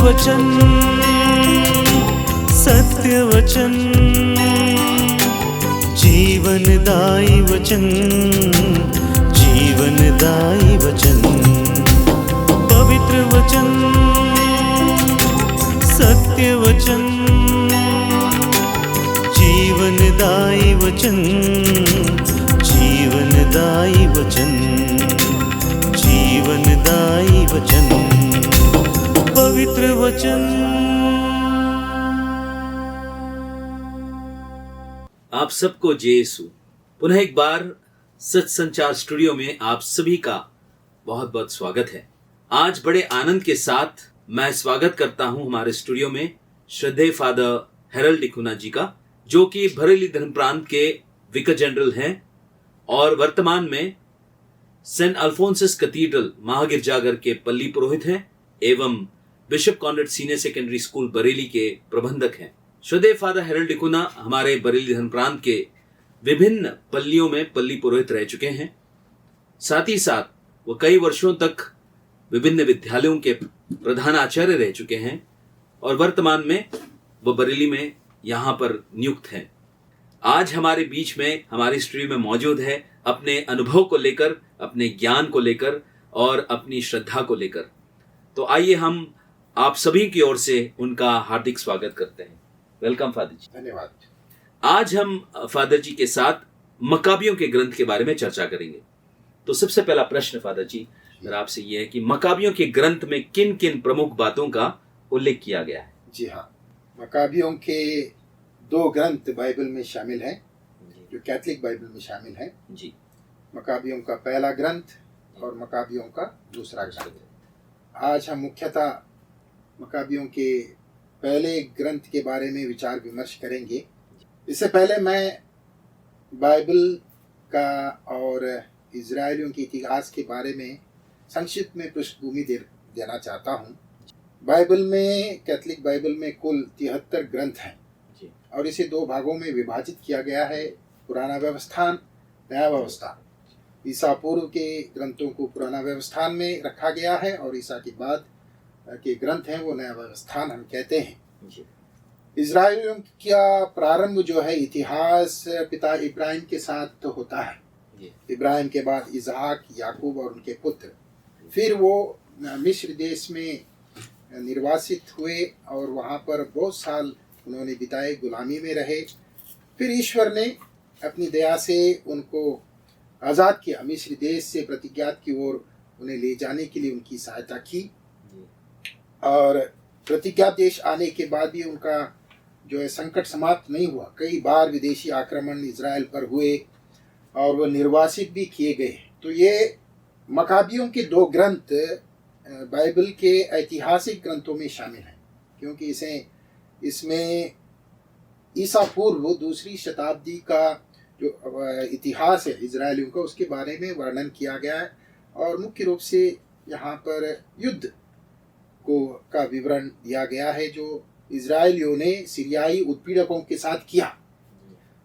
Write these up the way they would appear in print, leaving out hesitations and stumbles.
वचन, सत्य वचन, जीवनदायी वचन, जीवनदायी वचन, पवित्र वचन, सत्य वचन, जीवनदायी वचन, जीवनदायी वचन, जीवनदायी वचन, पवित्र वचन। आप सबको जय यीशु। पुनः एक बार सच संचार स्टूडियो में आप सभी का बहुत बहुत स्वागत है। आज बड़े आनंद के साथ मैं स्वागत करता हूं हमारे स्टूडियो में श्रद्धेय फादर हेरल्ड डिकुना जी का, जो कि बरेली धर्म प्रांत के विकार जनरल हैं और वर्तमान में सेंट अल्फोंसस कैथेड्रल महागिरजाघर के पल्ली पुरोहित हैं एवं bishop convent senior secondary school Bareilly के प्रबंधक हैं। श्रद्धेय फादर हेरल्ड डिकुना हमारे बरेली धर्म प्रांत के विभिन्न पल्लियों में पल्ली पुरोहित रह चुके हैं। साथ ही साथ वो कई वर्षों तक विभिन्न विद्यालयों के प्रधान आचार्य रह चुके हैं और वर्तमान में वो बरेली में यहाँ पर नियुक्त हैं। आज हमारे बीच में हमारी स्टूडियो में मौजूद है अपने अनुभव को लेकर, अपने ज्ञान को लेकर और अपनी श्रद्धा को लेकर। तो आइए हम आप सभी की ओर से उनका हार्दिक स्वागत करते हैं। वेलकम फादर जी। धन्यवाद। आज हम फादर जी के साथ मकाबियों के ग्रंथ के बारे में चर्चा करेंगे। तो सबसे पहला प्रश्न फादर जी मेरा आपसे ये है कि मकाबियों के ग्रंथ में किन किन प्रमुख बातों का उल्लेख किया गया है? जी हाँ, मकाबियों के 2 ग्रंथ बाइबल में शामिल हैं, जो कैथोलिक बाइबल में शामिल हैं जी। मकाबियों का पहला ग्रंथ और मकाबियों का दूसरा ग्रंथ। आज हम मुख्यतः मकाबियों के पहले ग्रंथ के बारे में विचार विमर्श करेंगे। इससे पहले मैं बाइबल का और इजरायलियों के इतिहास के बारे में संक्षिप्त में पृष्ठभूमि देना चाहता हूँ। बाइबल में, कैथोलिक बाइबल में कुल 73 ग्रंथ हैं और इसे 2 भागों में विभाजित किया गया है, पुराना व्यवस्थान, नया व्यवस्थान। ईसा पूर्व के ग्रंथों को पुराना व्यवस्थान में रखा गया है और ईसा के बाद के ग्रंथ हैं वो नया व्यवस्थान हम कहते हैं। इजराइलियों का प्रारंभ जो है इतिहास पिता इब्राहिम के साथ होता है। इब्राहिम के बाद इसहाक, याकूब और उनके पुत्र। फिर वो मिस्र देश में निर्वासित हुए और वहाँ पर बहुत साल उन्होंने बिताए, गुलामी में रहे। फिर ईश्वर ने अपनी दया से उनको आज़ाद किया, मिस्र देश से प्रतिज्ञात की ओर उन्हें ले जाने के लिए उनकी सहायता की। और प्रतिज्ञात देश आने के बाद भी उनका जो है संकट समाप्त नहीं हुआ। कई बार विदेशी आक्रमण इजराइल पर हुए और वह निर्वासित भी किए गए। तो ये मकाबियों के 2 ग्रंथ बाइबल के ऐतिहासिक ग्रंथों में शामिल हैं, क्योंकि इसमें ईसा पूर्व 2री शताब्दी का जो इतिहास है इजरायलियों का, उसके बारे में वर्णन किया गया है। और मुख्य रूप से यहाँ पर युद्ध का विवरण दिया गया है जो इजरायलियों ने सीरियाई उत्पीड़कों के साथ किया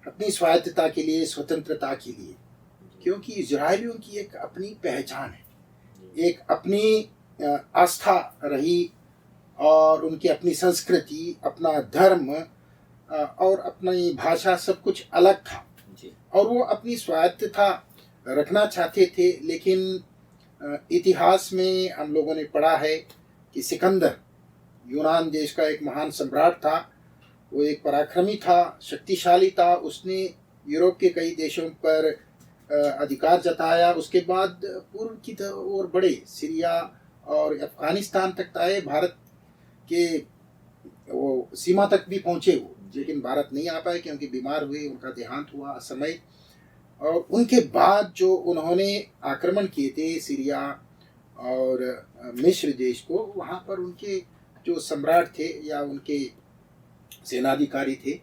अपनी स्वायत्तता के लिए, स्वतंत्रता के लिए। क्योंकि इजरायलियों की एक अपनी पहचान है, एक अपनी आस्था रही और उनकी अपनी संस्कृति, अपना धर्म और अपनी भाषा, सब कुछ अलग था और वो अपनी स्वायत्तता रखना चाहते थे। लेकिन इतिहास में हम लोगों ने पढ़ा है कि सिकंदर, यूनान देश का एक महान सम्राट था, वो एक पराक्रमी था, शक्तिशाली था। उसने यूरोप के कई देशों पर अधिकार जताया। उसके बाद पूर्व की ओर बढ़े, सीरिया और अफगानिस्तान तक आए, भारत के वो सीमा तक भी पहुँचे वो, लेकिन भारत नहीं आ पाए क्योंकि बीमार हुए, उनका देहांत हुआ असमय। और उनके बाद जो उन्होंने आक्रमण किए थे सीरिया और मिस्र देश को, वहाँ पर उनके जो सम्राट थे या उनके सेनाधिकारी थे,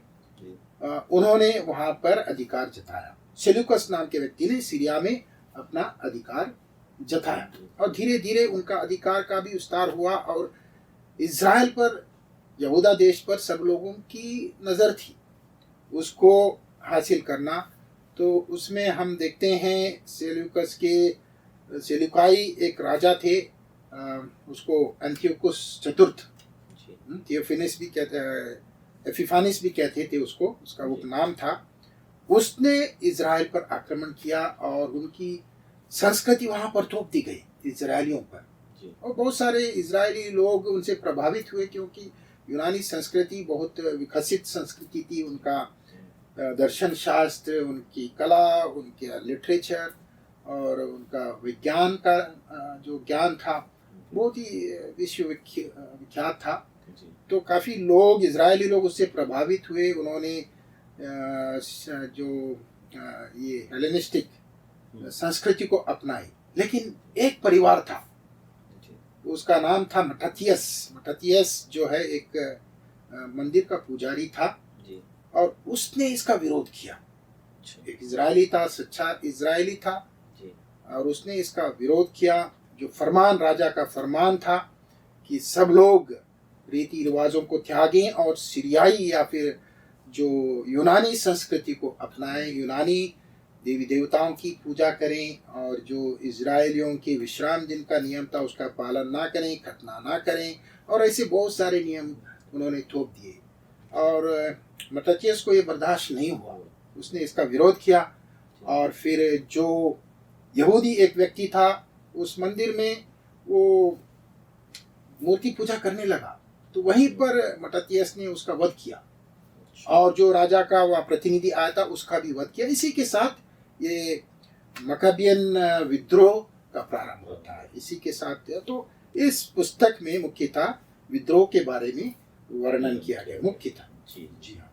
उन्होंने वहाँ पर अधिकार जताया। सेल्यूकस नाम के व्यक्ति ने सीरिया में अपना अधिकार जताया और धीरे धीरे उनका अधिकार का भी विस्तार हुआ और इज़राइल पर, यहूदा देश पर सब लोगों की नज़र थी उसको हासिल करना। तो उसमें हम देखते हैं सेल्यूकस के सेल्यूकाई एक राजा थे, उसको एंटियोकस चतुर्थ थियोफिनिस भी कहते, एपिफानिस भी कहते थे उसको, उसका उपनाम था। उसने इज़राइल पर आक्रमण किया और उनकी संस्कृति वहाँ पर थोप दी गई इजरायलियों पर, और बहुत सारे इजरायली लोग उनसे प्रभावित हुए, क्योंकि यूनानी संस्कृति बहुत विकसित संस्कृति थी। उनका दर्शन शास्त्र, उनकी कला, उनके लिटरेचर और उनका विज्ञान का जो ज्ञान था बहुत ही विश्व विख्यात था। तो काफ़ी लोग, इजरायली लोग उससे प्रभावित हुए। उन्होंने जो ये हेलेनिस्टिक संस्कृति को अपनाई। लेकिन एक परिवार था, उसका नाम था मटाथियस। मटाथियस जो है एक मंदिर का पुजारी था, और उसने इसका विरोध किया। एक इजरायली था, सच्चा इजरायली था, और उसने इसका विरोध किया। जो फरमान, राजा का फरमान था कि सब लोग रीति रिवाजों को त्यागें और सीरियाई या फिर जो यूनानी संस्कृति को अपनाएं, यूनानी देवी देवताओं की पूजा करें, और जो इजरायलियों के विश्राम दिन का नियम था उसका पालन ना करें, खतना ना करें, और ऐसे बहुत सारे नियम उन्होंने थोप दिए। और मटाथियस को ये बर्दाश्त नहीं हुआ, उसने इसका विरोध किया। और फिर जो यहूदी एक व्यक्ति था उस मंदिर में, वो मूर्ति पूजा करने लगा, तो वहीं पर मटाथियस ने उसका वध किया, और जो राजा का वह प्रतिनिधि आया था उसका भी वध किया। इसी के साथ ये मकाबियन विद्रोह का प्रारंभ होता है, इसी के साथ। तो इस पुस्तक में मुख्यतः विद्रोह के बारे में वर्णन किया गया मुख्यतः। जी हाँ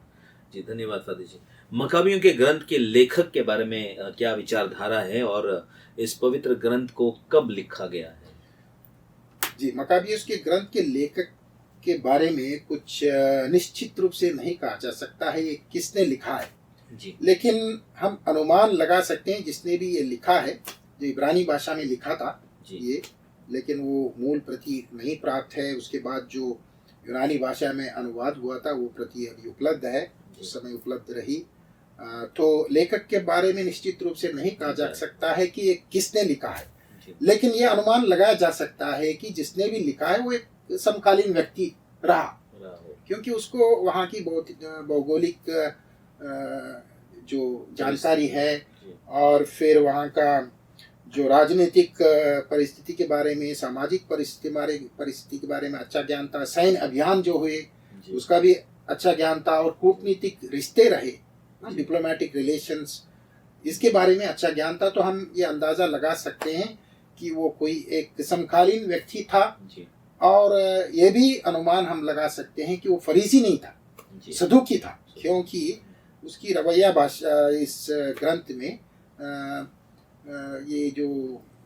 जी, धन्यवाद फादर जी। मकाबियों के ग्रंथ के लेखक के बारे में क्या विचारधारा है, और इस पवित्र ग्रंथ को कब लिखा गया है? जी, मकाबियों के ग्रंथ के लेखक के बारे में कुछ निश्चित रूप से नहीं कहा जा सकता है ये किसने लिखा है जी। लेकिन हम अनुमान लगा सकते हैं जिसने भी ये लिखा है, जो इब्रानी भाषा में लिखा था ये, लेकिन वो मूल प्रति नहीं प्राप्त है। उसके बाद जो यूनानी भाषा में अनुवाद हुआ था वो प्रति अभी उपलब्ध है, उस समय उपलब्ध रही। तो लेखक के बारे में निश्चित रूप से नहीं कहा जा सकता है कि ये किसने लिखा है, लेकिन ये अनुमान लगाया जा सकता है कि जिसने भी लिखा है वो एक समकालीन व्यक्ति रहा, क्योंकि उसको वहाँ की बहुत भौगोलिक जो जानकारी है, और फिर वहाँ का जो राजनीतिक परिस्थिति के बारे में, सामाजिक परिस्थिति के बारे में अच्छा ज्ञान था। सैन्य अभियान जो हुए उसका भी अच्छा ज्ञान था, और कूटनीतिक रिश्ते रहे, डिप्लोमेटिक रिलेशंस, इसके बारे में अच्छा ज्ञान था। तो हम ये अंदाज़ा लगा सकते हैं कि वो कोई एक समकालीन व्यक्ति था। और ये भी अनुमान हम लगा सकते हैं कि वो फरीसी नहीं था, सदूकी था, क्योंकि उसकी रवैया भाषा इस ग्रंथ में ये जो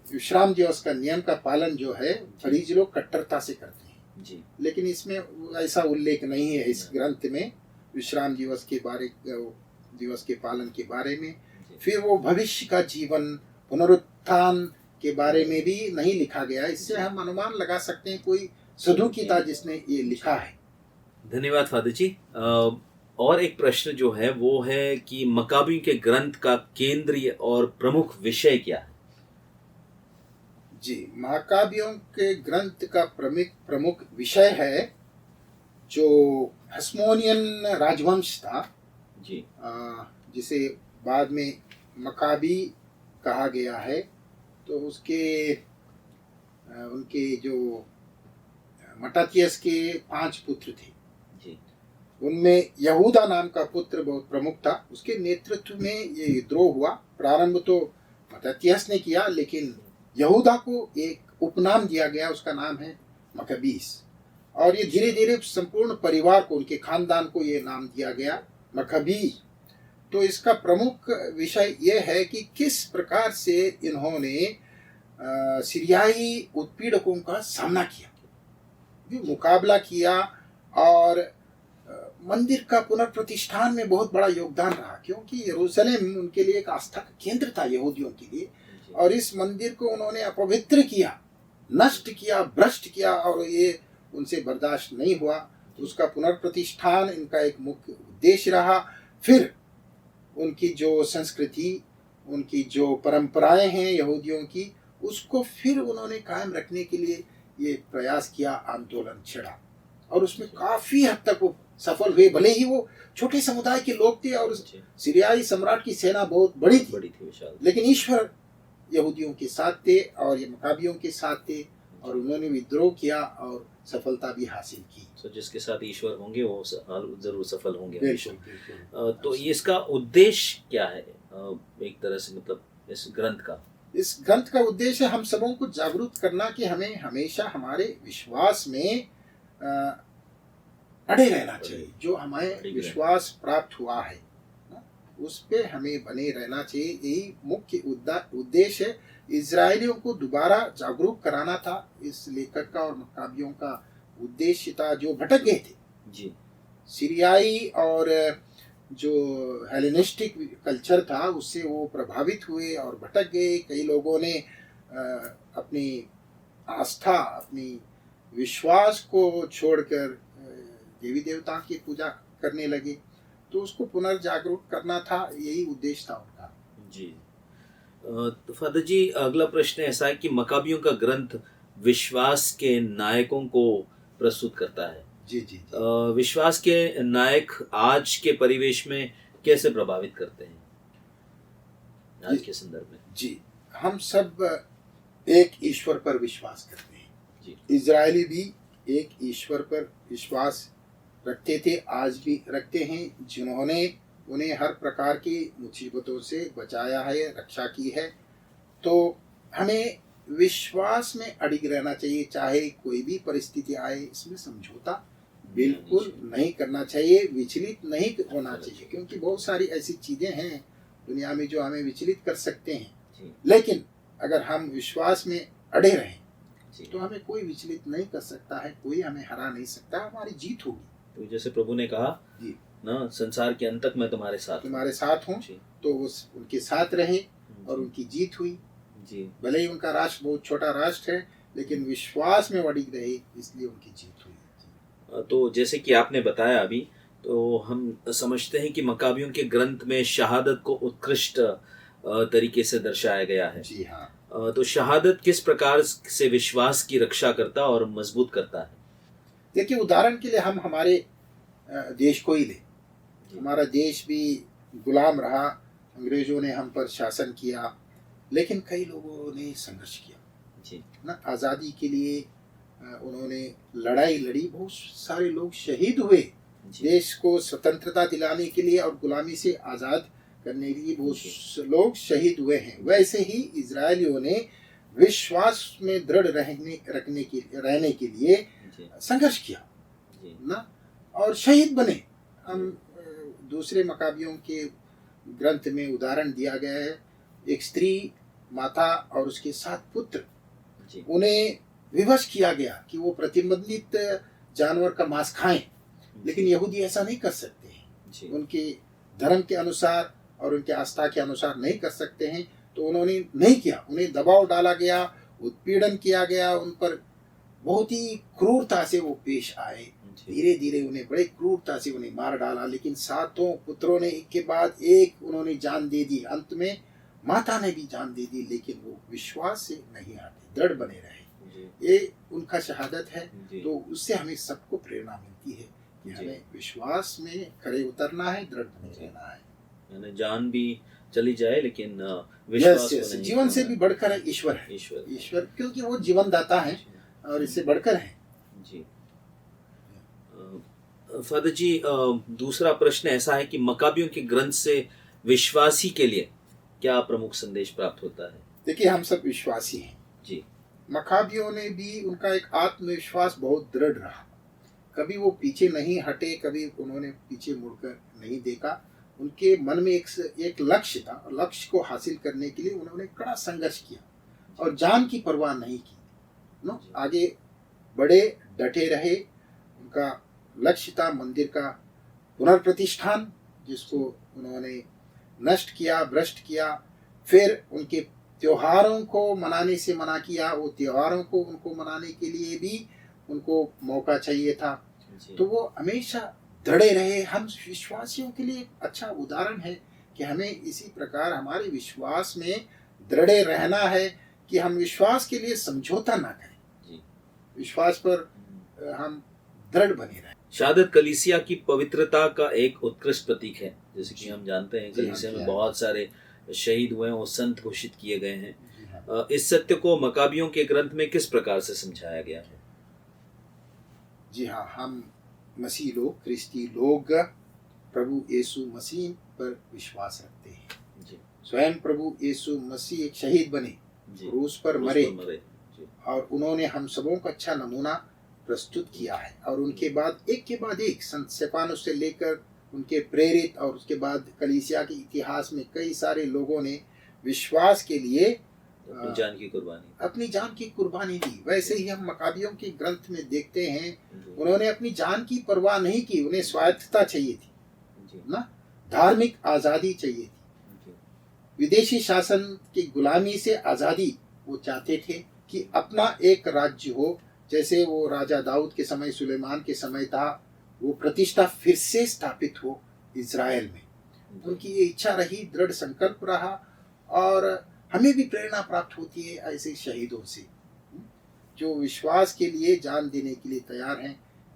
विश्राम दिवस का नियम का पालन जो है फरीसी लोग कट्टरता से करते हैं जी। लेकिन इसमें ऐसा उल्लेख नहीं है इस ग्रंथ में विश्राम दिवस के पालन के बारे में। फिर वो भविष्य का जीवन, पुनरुत्थान के बारे में भी नहीं लिखा गया। इससे हम अनुमान लगा सकते हैं कोई सदूकी था जिसने ये लिखा है। धन्यवाद फादर जी। और एक प्रश्न जो है वो है कि मकाबी के ग्रंथ का केंद्रीय और प्रमुख विषय क्या है? जी, मकाबियों के ग्रंथ का प्रमुख विषय है जो हस्मोनियन राजवंश था जी, जिसे बाद में मकाबी कहा गया है। तो उनके जो मटाथियस के 5 पुत्र थे जी, उनमें यहूदा नाम का पुत्र बहुत प्रमुख था। उसके नेतृत्व में ये विद्रोह हुआ। प्रारंभ तो मटाथियस ने किया, लेकिन यहूदा को एक उपनाम दिया गया, उसका नाम है मकाबीस। और ये धीरे धीरे संपूर्ण परिवार को, उनके खानदान को ये नाम दिया गया मकाबी। तो इसका प्रमुख विषय ये है कि किस प्रकार से इन्होंने सीरियाई उत्पीड़कों का सामना किया, मुकाबला किया, और मंदिर का पुनर्प्रतिष्ठान में बहुत बड़ा योगदान रहा, क्योंकि यरूशलेम उनके लिए एक आस्था का केंद्र था यहूदियों के लिए। और इस मंदिर को उन्होंने अपवित्र किया, नष्ट किया, भ्रष्ट किया, और ये उनसे बर्दाश्त नहीं हुआ। उसका पुनर्प्रतिष्ठान इनका एक मुख्य उद्देश्य रहा। फिर उनकी जो संस्कृति, उनकी जो परंपराएं हैं यहूदियों की, उसको फिर उन्होंने कायम रखने के लिए ये प्रयास किया, आंदोलन छेड़ा। और उसमें काफी हद तक वो सफल हुए, भले ही वो छोटे समुदाय के लोग थे और जी। सीरियाई सम्राट की सेना बहुत बड़ी थी, बड़ी थी विशाल। लेकिन ईश्वर यहूदियों के साथ थे और ये मकाबियों के साथ थे और उन्होंने विद्रोह किया और सफलता भी हासिल की। तो जिसके साथ ईश्वर होंगे वो जरूर सफल होंगे बिल्कुल हमेशा। बिल्कुल। तो ये इसका उद्देश्य क्या है एक तरह से, मतलब इस ग्रंथ का? इस ग्रंथ का उद्देश्य हम सबों को जागरूक करना कि हमें हमेशा हमारे विश्वास में अड़े रहना चाहिए। जो हमें विश्वास प्राप्त हुआ है ना, उस पे हमें बने रहना चाहिए। यही मुख्य उद्देश्य है। इजरायलियों को दोबारा जागरूक कराना था इस लेखक का और मकाबियों का उद्देश्य था, जो भटक गए थे जी। सीरियाई और जो हेलेनिस्टिक कल्चर था उससे वो प्रभावित हुए और भटक गए। कई लोगों ने अपनी आस्था, अपनी विश्वास को छोड़कर देवी देवता की पूजा करने लगे, तो उसको पुनर्जागरूक करना था, यही उद्देश्य था उनका। जी। तो फादर जी, अगला प्रश्न ऐसा है कि मकाबियों का ग्रंथ विश्वास के नायकों को प्रस्तुत करता है। जी जी, जी। विश्वास के नायक आज के परिवेश में कैसे प्रभावित करते हैं आज के संदर्भ में? जी, हम सब एक ईश्वर पर विश्वास करते हैं। जी। इजरायली भी एक ईश्वर पर विश्वास रखते थे, आज भी रखते हैं, जिन्होंने उन्हें हर प्रकार की मुसीबतों से बचाया है, रक्षा की है। तो हमें विश्वास में अड़िग रहना चाहिए, चाहे कोई भी परिस्थिति आए। इसमें समझौता बिल्कुल नहीं करना चाहिए, विचलित नहीं होना चाहिए, क्योंकि बहुत सारी ऐसी चीजें हैं दुनिया में जो हमें विचलित कर सकते हैं। लेकिन अगर हम विश्वास में अड़े रहें तो हमें कोई विचलित नहीं कर सकता है, कोई हमें हरा नहीं सकता, हमारी जीत होगी। तो जैसे प्रभु ने कहा जी ना, संसार के अंत तक मैं तुम्हारे साथ हूँ, तो उनके साथ रहे और उनकी जीत हुई। जी। भले ही उनका राष्ट्र बहुत छोटा राष्ट्र है, लेकिन विश्वास में अड़िग रहे, इसलिए उनकी जीत हुई। तो जैसे कि आपने बताया अभी, तो हम समझते हैं कि मकाबियों के ग्रंथ में शहादत को उत्कृष्ट तरीके से दर्शाया गया है। जी हाँ। तो शहादत किस प्रकार से विश्वास की रक्षा करता और मजबूत करता है? देखिए, उदाहरण के लिए हम हमारे देश को ही ले। हमारा देश भी गुलाम रहा, अंग्रेजों ने हम पर शासन किया, लेकिन कई लोगों ने संघर्ष किया जी ना, आज़ादी के लिए उन्होंने लड़ाई लड़ी, बहुत सारे लोग शहीद हुए देश को स्वतंत्रता दिलाने के लिए और गुलामी से आज़ाद करने के लिए बहुत लोग शहीद हुए हैं। वैसे ही इजरायलियों ने विश्वास में दृढ़ रहने के लिए संघर्ष किया ना, और शहीद बने। हम दूसरे मकाबियों के ग्रंथ में उदाहरण दिया गया है, एक स्त्री, माता और उसके 7 पुत्र, उन्हें विवश किया गया कि वो प्रतिबंधित जानवर का मांस खाएं, लेकिन यहूदी ऐसा नहीं कर सकते हैं। उनके धर्म के अनुसार और उनके आस्था के अनुसार नहीं कर सकते हैं, तो उन्होंने नहीं किया। उन्हें दबाव डाला गया, उत्पीड़न किया गया, उन पर बहुत ही क्रूरता से वो पेश आए। धीरे धीरे उन्हें बड़े क्रूरता से उन्हें मार डाला, लेकिन 7 पुत्रों ने एक के बाद एक उन्होंने जान दे दी। अंत में माता ने भी जान दे दी, लेकिन वो विश्वास से नहीं हटे, दृढ़ बने रहे। ये उनका शहादत है। तो उससे हमें सबको प्रेरणा मिलती है कि हमें विश्वास में खड़े उतरना है, दृढ़ बने रहना है। यानी जान भी चली जाए, लेकिन विश्वास को नहीं, जीवन से भी बढ़कर है ईश्वर है। ईश्वर क्योंकि वो जीवन दाता है और इससे बढ़कर है। जी। फादर जी, दूसरा प्रश्न ऐसा है कि मकाबियों के ग्रंथ से विश्वासी के लिए क्या प्रमुख संदेश प्राप्त होता है? देखिए, हम सब विश्वासी हैं जी। मकाबियों ने भी, उनका एक आत्मविश्वास बहुत दृढ़ रहा, कभी वो पीछे नहीं हटे, कभी उन्होंने पीछे मुड़कर नहीं देखा। उनके मन में एक लक्ष्य था, लक्ष्य को हासिल करने के लिए उन्होंने कड़ा संघर्ष किया और जान की परवाह नहीं की नो, आगे बढ़े, डटे रहे। उनका लक्ष्य था मंदिर का पुनर्प्रतिष्ठान, जिसको उन्होंने नष्ट किया, भ्रष्ट किया। फिर उनके त्योहारों को मनाने से मना किया, वो त्योहारों को उनको मनाने के लिए भी उनको मौका चाहिए था। तो वो हमेशा दृढ़े रहे। हम विश्वासियों के लिए एक अच्छा उदाहरण है कि हमें इसी प्रकार हमारे विश्वास में दृढ़े रहना है कि हम विश्वास के लिए समझौता ना करें। विश्वास पर हम दृढ़ बने रहें। शहादत कलीसिया की पवित्रता का एक उत्कृष्ट प्रतीक है। जैसे कि हम जानते हैं जी हाँ, कलीसिया जी में हाँ। बहुत सारे शहीद हुए हैं और संत घोषित किए गए हैं। जी हाँ। इस सत्य को मकाबियों के ग्रंथ में किस प्रकार से समझाया गया है? जी हाँ, हम मसीह लोग, ख्रिस्ती लोग प्रभु यीशु मसीह पर विश्वास रखते हैं। जी स्वयं प्रभु यीशु मसीह एक शहीद बने, जी क्रूस पर क्रूस मरे, पर मरे। जी और उन्होंने हम सबों का अच्छा नमूना प्रस्तुत किया है। और उनके बाद एक के बाद एक संत स्तेफानस से लेकर उनके प्रेरित और उसके बाद कलीसिया के इतिहास में कई सारे लोगों ने विश्वास के लिए अपनी जान की कुर्बानी। अपनी जान की कुर्बानी दी। वैसे ही हम मकाबियों के ग्रंथ में देखते हैं, जी उन्होंने अपनी जान की परवाह नहीं की। उन्हें स्वायत्तता चाहिए थी जी ना, धार्मिक आज़ादी चाहिए थी, जी विदेशी शासन की गुलामी से आज़ादी वो चाहते थे कि अपना एक राज्य हो। जैसे वो राजा दाऊद के समय, सुलेमान के समय था, वो प्रतिष्ठा फिर से स्थापित हो इज़राइल में। उनकी ये इच्छा रही, दृढ़ संकल्प रहा। और हमें भी प्रेरणा प्राप्त होती है ऐसे शहीदों से, जो विश्वास के लिए जान देने के लिए तैयार हैं,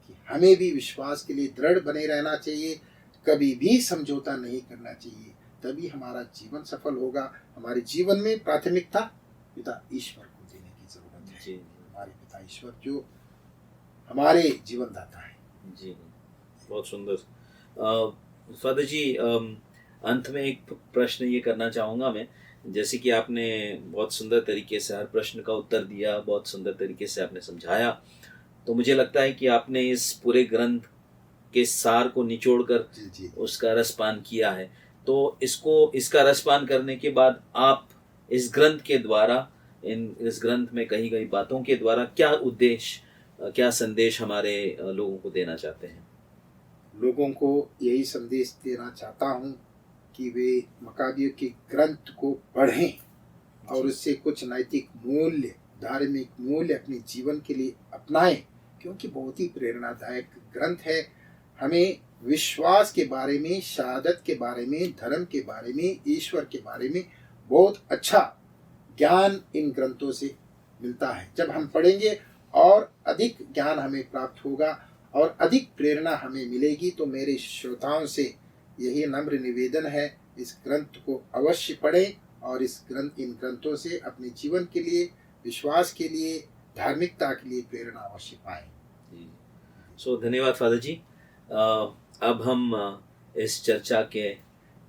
कि हमें भी विश्वास के लिए दृढ़ बने रहना चाहिए, कभी भी समझौता नहीं करना चाहिए। तभी हमारा जीवन सफल होगा। हमारे जीवन में प्राथमिकता पिता ईश्वर को देने की जरूरत है। जी हमारे पिता ईश्वर जो हमारे जीवन दाता है। जी बहुत सुंदर। फादर जी, अंत में एक प्रश्न ये करना चाहूँगा मैं। जैसे कि आपने बहुत सुंदर तरीके से हर प्रश्न का उत्तर दिया, बहुत सुंदर तरीके से आपने समझाया, तो मुझे लगता है कि आपने इस पूरे ग्रंथ के सार को निचोड़कर जी जी उसका रसपान किया है। तो इसका रसपान करने के बाद आप इस ग्रंथ के द्वारा, इस ग्रंथ में कही गई बातों के द्वारा क्या उद्देश्य, क्या संदेश हमारे लोगों को देना चाहते हैं? लोगों को यही संदेश देना चाहता हूँ कि वे मकाबियों के ग्रंथ को पढ़ें और उससे कुछ नैतिक मूल्य, धार्मिक मूल्य अपने जीवन के लिए अपनाएं, क्योंकि बहुत ही प्रेरणादायक ग्रंथ है। हमें विश्वास के बारे में, शहादत के बारे में, धर्म के बारे में, ईश्वर के बारे में बहुत अच्छा ज्ञान इन ग्रंथों से मिलता है। जब हम पढ़ेंगे और अधिक ज्ञान हमें प्राप्त होगा और अधिक प्रेरणा हमें मिलेगी। तो मेरे श्रोताओं से यही नम्र निवेदन है, इस ग्रंथ को अवश्य पढ़ें और इन ग्रंथों से अपने जीवन के लिए, विश्वास के लिए, धार्मिकता के लिए प्रेरणा अवश्य पाएं। सो धन्यवाद फादर जी। अब हम इस चर्चा के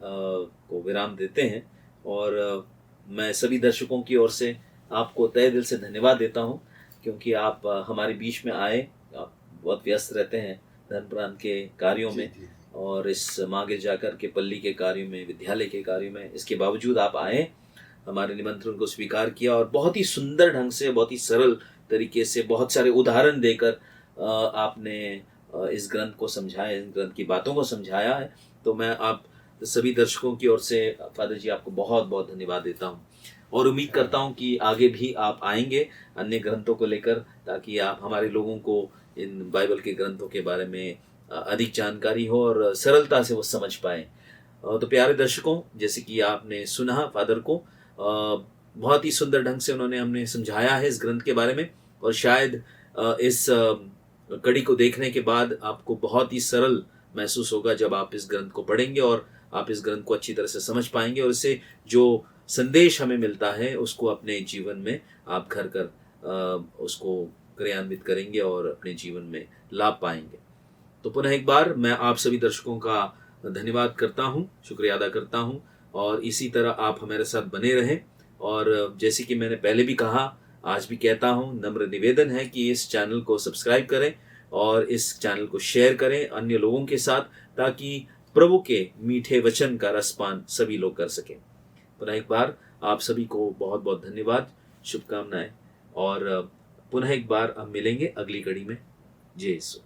को विराम देते हैं और मैं सभी दर्शकों की ओर से आपको तहे दिल से धन्यवाद देता हूं, क्योंकि आप हमारे बीच में आए। आप बहुत व्यस्त रहते हैं धर्म प्रांत के कार्यों में और इस माँ गिरजा घर के पल्ली के कार्यों में, विद्यालय के कार्यों में। इसके बावजूद आप आए, हमारे निमंत्रण को स्वीकार किया और बहुत ही सुंदर ढंग से, बहुत ही सरल तरीके से, बहुत सारे उदाहरण देकर आपने इस ग्रंथ को समझाया, इस ग्रंथ की बातों को समझाया है। तो मैं आप सभी दर्शकों की ओर से फादर जी आपको बहुत बहुत धन्यवाद देता हूँ और उम्मीद करता हूँ कि आगे भी आप आएंगे अन्य ग्रंथों को लेकर, ताकि आप हमारे लोगों को इन बाइबल के ग्रंथों के बारे में अधिक जानकारी हो और सरलता से वो समझ पाए। तो प्यारे दर्शकों, जैसे कि आपने सुना फादर को, बहुत ही सुंदर ढंग से उन्होंने हमने समझाया है इस ग्रंथ के बारे में। और शायद इस कड़ी को देखने के बाद आपको बहुत ही सरल महसूस होगा जब आप इस ग्रंथ को पढ़ेंगे और आप इस ग्रंथ को अच्छी तरह से समझ पाएंगे और इससे जो संदेश हमें मिलता है उसको अपने जीवन में आप घर कर उसको क्रियान्वित करेंगे और अपने जीवन में लाभ पाएंगे। तो पुनः एक बार मैं आप सभी दर्शकों का धन्यवाद करता हूँ, शुक्रिया अदा करता हूँ और इसी तरह आप हमारे साथ बने रहें। और जैसे कि मैंने पहले भी कहा, आज भी कहता हूँ, नम्र निवेदन है कि इस चैनल को सब्सक्राइब करें और इस चैनल को शेयर करें अन्य लोगों के साथ, ताकि प्रभु के मीठे वचन का रसपान सभी लोग कर सकें। पुनः एक बार आप सभी को बहुत बहुत धन्यवाद, शुभकामनाएं और पुनः एक बार हम मिलेंगे अगली कड़ी में। जय यीशु।